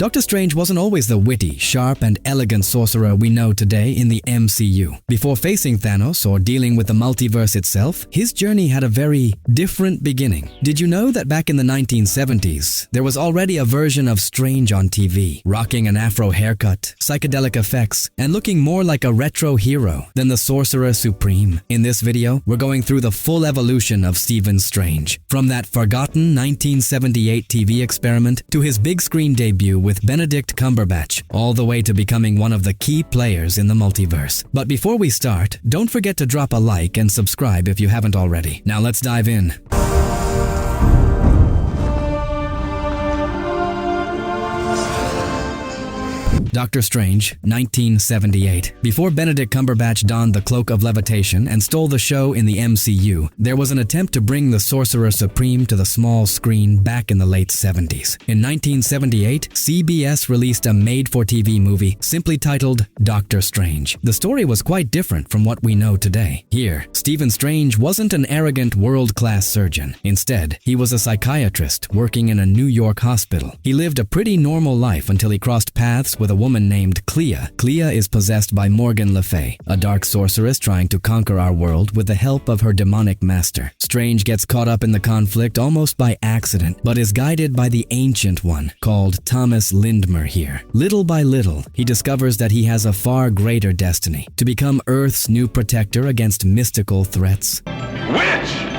Doctor Strange wasn't always the witty, sharp, and elegant sorcerer we know today in the MCU. Before facing Thanos or dealing with the multiverse itself, his journey had a very different beginning. Did you know that back in the 1970s, there was already a version of Strange on TV, rocking an afro haircut, psychedelic effects, and looking more like a retro hero than the Sorcerer Supreme? In this video, we're going through the full evolution of Stephen Strange, from that forgotten 1978 TV experiment to his big screen debut with Benedict Cumberbatch, all the way to becoming one of the key players in the multiverse. But before we start, don't forget to drop a like and subscribe if you haven't already. Now let's dive in. Doctor Strange, 1978. Before Benedict Cumberbatch donned the cloak of levitation and stole the show in the MCU, there was an attempt to bring the Sorcerer Supreme to the small screen back in the late 70s. In 1978, CBS released a made-for-TV movie simply titled Doctor Strange. The story was quite different from what we know today. Here, Stephen Strange wasn't an arrogant world-class surgeon. Instead, he was a psychiatrist working in a New York hospital. He lived a pretty normal life until he crossed paths with a woman named Clea. Clea is possessed by Morgan Le Fay, a dark sorceress trying to conquer our world with the help of her demonic master. Strange gets caught up in the conflict almost by accident, but is guided by the Ancient One, called Thomas Lindmer here. Little by little, he discovers that he has a far greater destiny, to become Earth's new protector against mystical threats. Witch!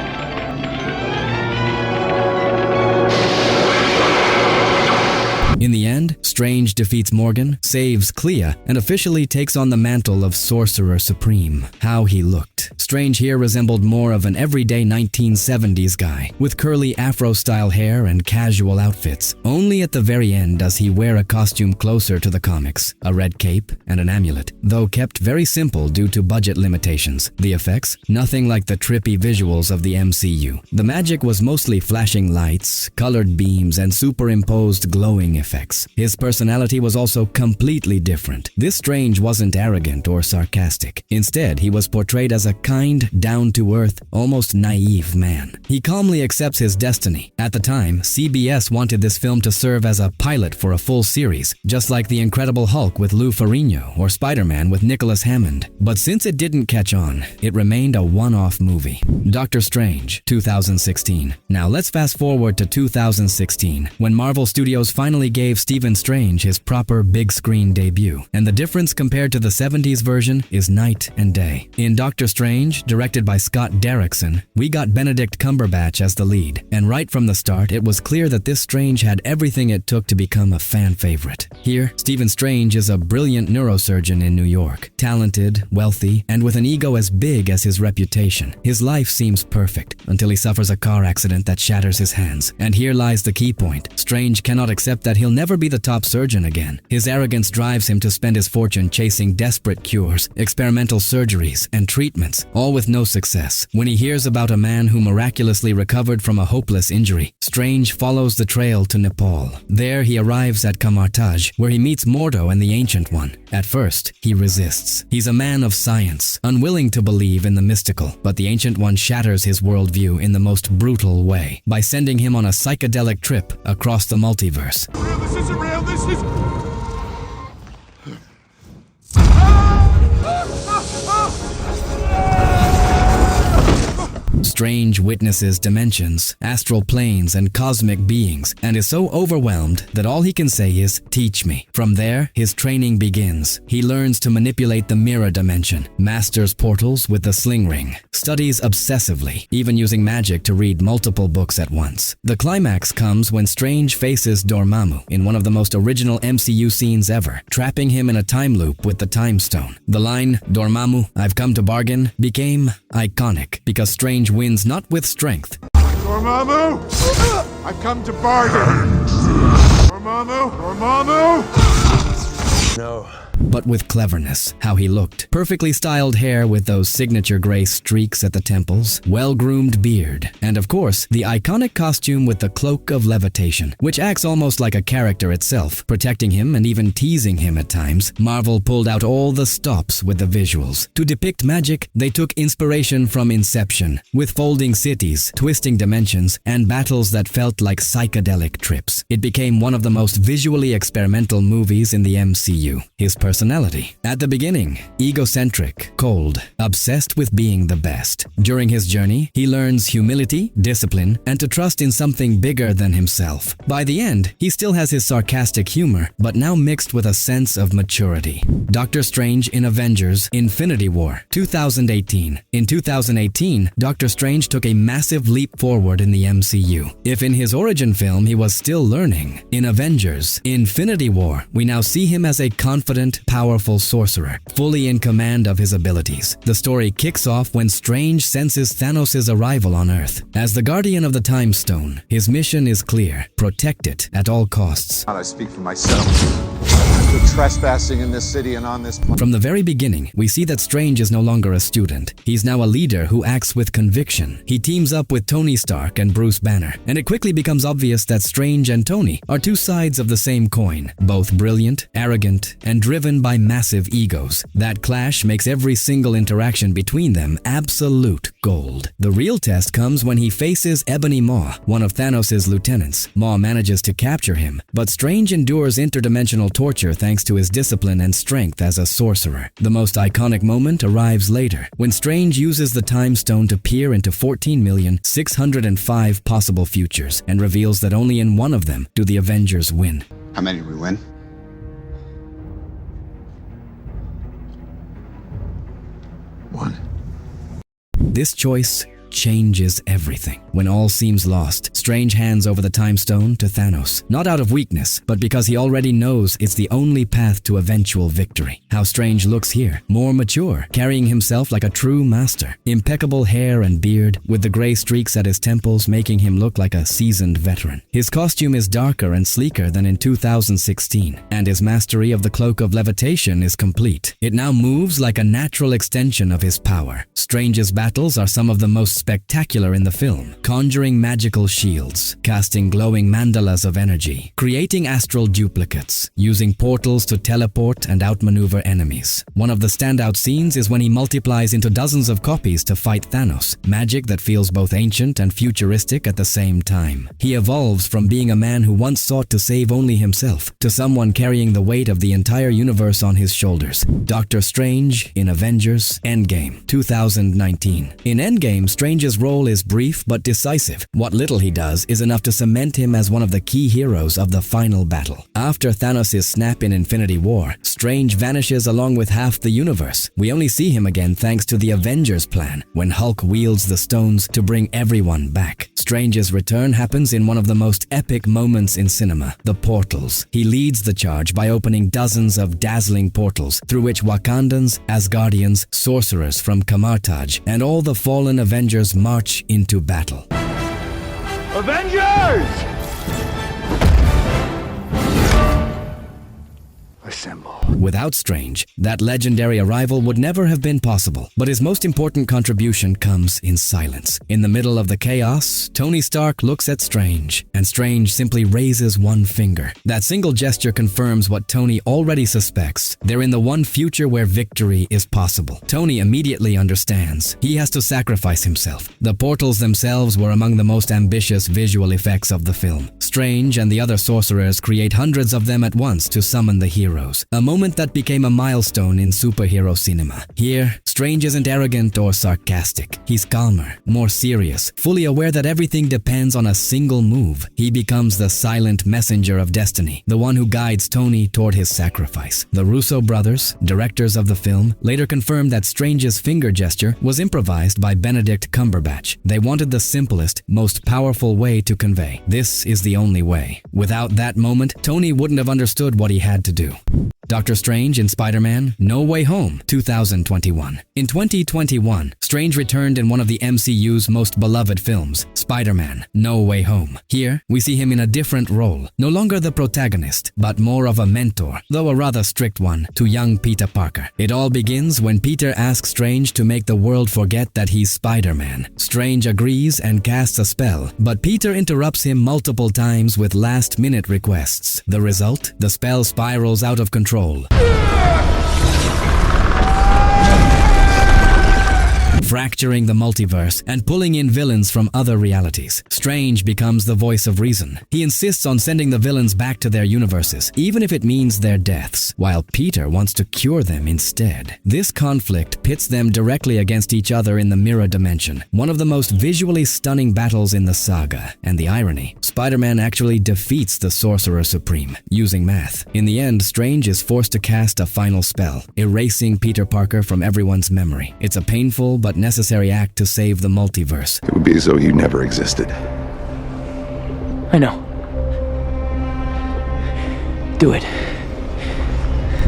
In the end, Strange defeats Morgan, saves Clea, and officially takes on the mantle of Sorcerer Supreme. How he looked. Strange here resembled more of an everyday 1970s guy, with curly afro-style hair and casual outfits. Only at the very end does he wear a costume closer to the comics, a red cape and an amulet, though kept very simple due to budget limitations. The effects? Nothing like the trippy visuals of the MCU. The magic was mostly flashing lights, colored beams, and superimposed glowing effects. His personality was also completely different. This Strange wasn't arrogant or sarcastic. Instead, he was portrayed as a kind, down-to-earth, almost naive man. He calmly accepts his destiny. At the time, CBS wanted this film to serve as a pilot for a full series, just like The Incredible Hulk with Lou Ferrigno or Spider-Man with Nicholas Hammond. But since it didn't catch on, it remained a one-off movie. Doctor Strange, 2016. Now let's fast forward to 2016, when Marvel Studios finally gave Stephen Strange his proper big screen debut, and the difference compared to the 70s version is night and day. In Doctor Strange, directed by Scott Derrickson, we got Benedict Cumberbatch as the lead, and right from the start it was clear that this Strange had everything it took to become a fan favorite. Here, Stephen Strange is a brilliant neurosurgeon in New York, talented, wealthy, and with an ego as big as his reputation. His life seems perfect until he suffers a car accident that shatters his hands, and here lies the key point. Strange cannot accept that he'll never be the top surgeon again. His arrogance drives him to spend his fortune chasing desperate cures, experimental surgeries, and treatments, all with no success. When he hears about a man who miraculously recovered from a hopeless injury, Strange follows the trail to Nepal. There he arrives at Kamartaj, where he meets Mordo and the Ancient One. At first, he resists. He's a man of science, unwilling to believe in the mystical, but the Ancient One shatters his worldview in the most brutal way, by sending him on a psychedelic trip across the multiverse. This isn't real, this is... Strange witnesses dimensions, astral planes, and cosmic beings, and is so overwhelmed that all he can say is, "Teach me." From there, his training begins. He learns to manipulate the mirror dimension, masters portals with the sling ring, studies obsessively, even using magic to read multiple books at once. The climax comes when Strange faces Dormammu in one of the most original MCU scenes ever, trapping him in a time loop with the Time Stone. The line, "Dormammu, I've come to bargain," became iconic because Strange wins not with strength. Dormammu! I've come to bargain! Dormammu! Dormammu! No. but with cleverness. How he looked. Perfectly styled hair with those signature gray streaks at the temples, well-groomed beard, and of course, the iconic costume with the cloak of levitation, which acts almost like a character itself, protecting him and even teasing him at times. Marvel pulled out all the stops with the visuals. To depict magic, they took inspiration from Inception, with folding cities, twisting dimensions, and battles that felt like psychedelic trips. It became one of the most visually experimental movies in the MCU. His personality. At the beginning, egocentric, cold, obsessed with being the best. During his journey, he learns humility, discipline, and to trust in something bigger than himself. By the end, he still has his sarcastic humor, but now mixed with a sense of maturity. Doctor Strange in Avengers Infinity War, 2018. In 2018, Doctor Strange took a massive leap forward in the MCU. If in his origin film he was still learning, in Avengers Infinity War, we now see him as a confident, powerful sorcerer, fully in command of his abilities. The story kicks off when Strange senses Thanos' arrival on Earth. As the guardian of the Time Stone, his mission is clear: protect it at all costs. I speak for myself. For trespassing in this city and on this planet. From the very beginning, we see that Strange is no longer a student. He's now a leader who acts with conviction. He teams up with Tony Stark and Bruce Banner, and it quickly becomes obvious that Strange and Tony are two sides of the same coin, both brilliant, arrogant, and driven by massive egos. That clash makes every single interaction between them absolute gold. The real test comes when he faces Ebony Maw, one of Thanos' lieutenants. Maw manages to capture him, but Strange endures interdimensional torture thanks to his discipline and strength as a sorcerer. The most iconic moment arrives later, when Strange uses the Time Stone to peer into 14,605 possible futures and reveals that only in one of them do the Avengers win. How many did we win? One. This choice changes everything. When all seems lost, Strange hands over the Time Stone to Thanos, not out of weakness, but because he already knows it's the only path to eventual victory. How Strange looks here, more mature, carrying himself like a true master. Impeccable hair and beard, with the gray streaks at his temples making him look like a seasoned veteran. His costume is darker and sleeker than in 2016, and his mastery of the cloak of levitation is complete. It now moves like a natural extension of his power. Strange's battles are some of the most spectacular in the film, conjuring magical shields, casting glowing mandalas of energy, creating astral duplicates, using portals to teleport and outmaneuver enemies. One of the standout scenes is when he multiplies into dozens of copies to fight Thanos, magic that feels both ancient and futuristic at the same time. He evolves from being a man who once sought to save only himself, to someone carrying the weight of the entire universe on his shoulders. Doctor Strange in Avengers Endgame, 2019. In Endgame, Strange's role is brief but decisive. What little he does is enough to cement him as one of the key heroes of the final battle. After Thanos' snap in Infinity War, Strange vanishes along with half the universe. We only see him again thanks to the Avengers plan, when Hulk wields the stones to bring everyone back. Strange's return happens in one of the most epic moments in cinema, the portals. He leads the charge by opening dozens of dazzling portals through which Wakandans, Asgardians, sorcerers from Kamartaj, and all the fallen Avengers march into battle. Avengers! Assemble. Without Strange, that legendary arrival would never have been possible, but his most important contribution comes in silence. In the middle of the chaos, Tony Stark looks at Strange, and Strange simply raises one finger. That single gesture confirms what Tony already suspects. They're in the one future where victory is possible. Tony immediately understands. He has to sacrifice himself. The portals themselves were among the most ambitious visual effects of the film. Strange and the other sorcerers create hundreds of them at once to summon the heroes, a moment that became a milestone in superhero cinema. Here, Strange isn't arrogant or sarcastic. He's calmer, more serious, fully aware that everything depends on a single move. He becomes the silent messenger of destiny, the one who guides Tony toward his sacrifice. The Russo brothers, directors of the film, later confirmed that Strange's finger gesture was improvised by Benedict Cumberbatch. They wanted the simplest, most powerful way to convey, "This is the only way." Without that moment, Tony wouldn't have understood what he had to do. Doctor Strange in Spider-Man No Way Home 2021. In 2021, Strange returned in one of the MCU's most beloved films, Spider-Man No Way Home. Here, we see him in a different role, no longer the protagonist, but more of a mentor, though a rather strict one, to young Peter Parker. It all begins when Peter asks Strange to make the world forget that he's Spider-Man. Strange agrees and casts a spell, but Peter interrupts him multiple times with last-minute requests. The result? The spell spirals out of control, fracturing the multiverse and pulling in villains from other realities. Strange becomes the voice of reason. He insists on sending the villains back to their universes, even if it means their deaths, while Peter wants to cure them instead. This conflict pits them directly against each other in the mirror dimension, one of the most visually stunning battles in the saga. And the irony, Spider-Man actually defeats the Sorcerer Supreme, using math. In the end, Strange is forced to cast a final spell, erasing Peter Parker from everyone's memory. It's a painful but necessary act to save the multiverse. It would be as though you never existed. I know. Do it.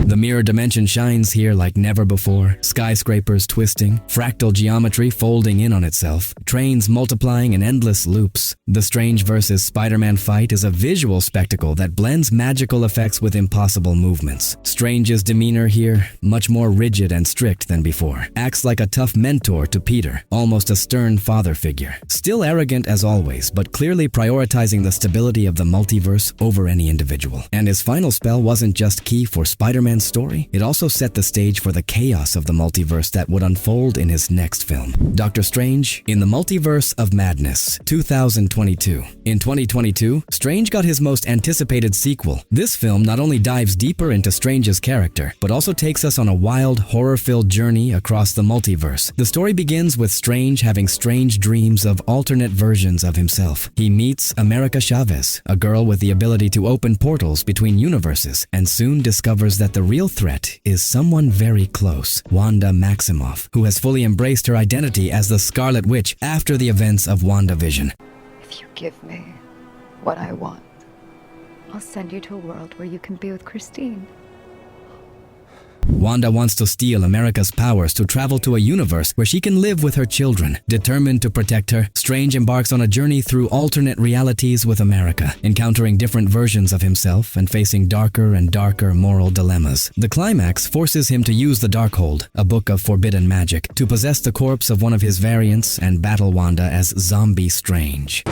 The mirror dimension shines here like never before, skyscrapers twisting, fractal geometry folding in on itself, trains multiplying in endless loops. The Strange vs. Spider-Man fight is a visual spectacle that blends magical effects with impossible movements. Strange's demeanor here, much more rigid and strict than before, acts like a tough mentor to Peter, almost a stern father figure. Still arrogant as always, but clearly prioritizing the stability of the multiverse over any individual. And his final spell wasn't just key for Spider-Man's story, it also set the stage for the chaos of the multiverse that would unfold in his next film, Doctor Strange in the Multiverse of Madness 2022. In 2022, Strange got his most anticipated sequel. This film not only dives deeper into Strange's character, but also takes us on a wild, horror-filled journey across the multiverse. The story begins with Strange having strange dreams of alternate versions of himself. He meets America Chavez, a girl with the ability to open portals between universes, and soon discovers that the real threat is someone very close, Wanda Maximoff, who has fully embraced her identity as the Scarlet Witch after the events of WandaVision. If you give me what I want, I'll send you to a world where you can be with Christine. Wanda wants to steal America's powers to travel to a universe where she can live with her children. Determined to protect her, Strange embarks on a journey through alternate realities with America, encountering different versions of himself and facing darker and darker moral dilemmas. The climax forces him to use the Darkhold, a book of forbidden magic, to possess the corpse of one of his variants and battle Wanda as Zombie Strange.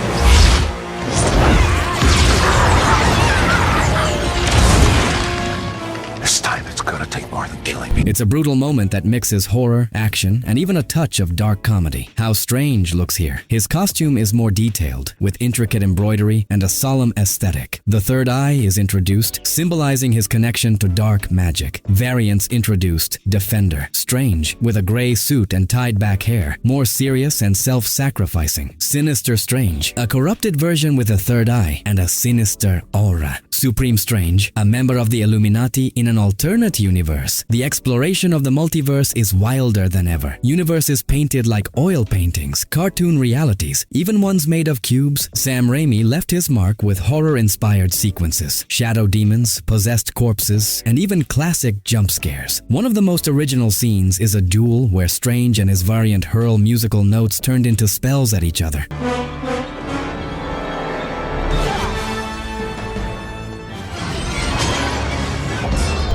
This time it's gonna take more than killing me. It's a brutal moment that mixes horror, action, and even a touch of dark comedy. How Strange looks here. His costume is more detailed, with intricate embroidery and a solemn aesthetic. The third eye is introduced, symbolizing his connection to dark magic. Variants introduced: Defender, Strange, with a gray suit and tied back hair, more serious and self-sacrificing. Sinister Strange, a corrupted version with a third eye and a sinister aura. Supreme Strange, a member of the Illuminati in an alternate universe. The exploration of the multiverse is wilder than ever. Universes painted like oil paintings, cartoon realities, even ones made of cubes. Sam Raimi left his mark with horror-inspired sequences, shadow demons, possessed corpses, and even classic jump scares. One of the most original scenes is a duel where Strange and his variant hurl musical notes turned into spells at each other.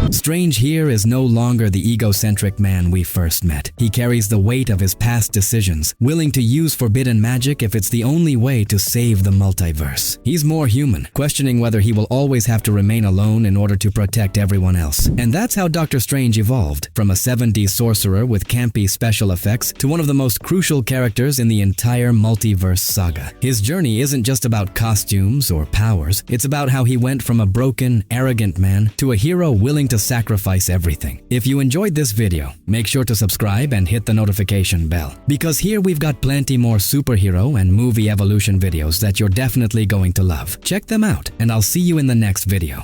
Strange here is no longer the egocentric man we first met. He carries the weight of his past decisions, willing to use forbidden magic if it's the only way to save the multiverse. He's more human, questioning whether he will always have to remain alone in order to protect everyone else. And that's how Doctor Strange evolved, from a 70s sorcerer with campy special effects to one of the most crucial characters in the entire multiverse saga. His journey isn't just about costumes or powers, it's about how he went from a broken, arrogant man to a hero willing to sacrifice everything. If you enjoyed this video, make sure to subscribe and hit the notification bell, because here we've got plenty more superhero and movie evolution videos that you're definitely going to love. Check them out, and I'll see you in the next video.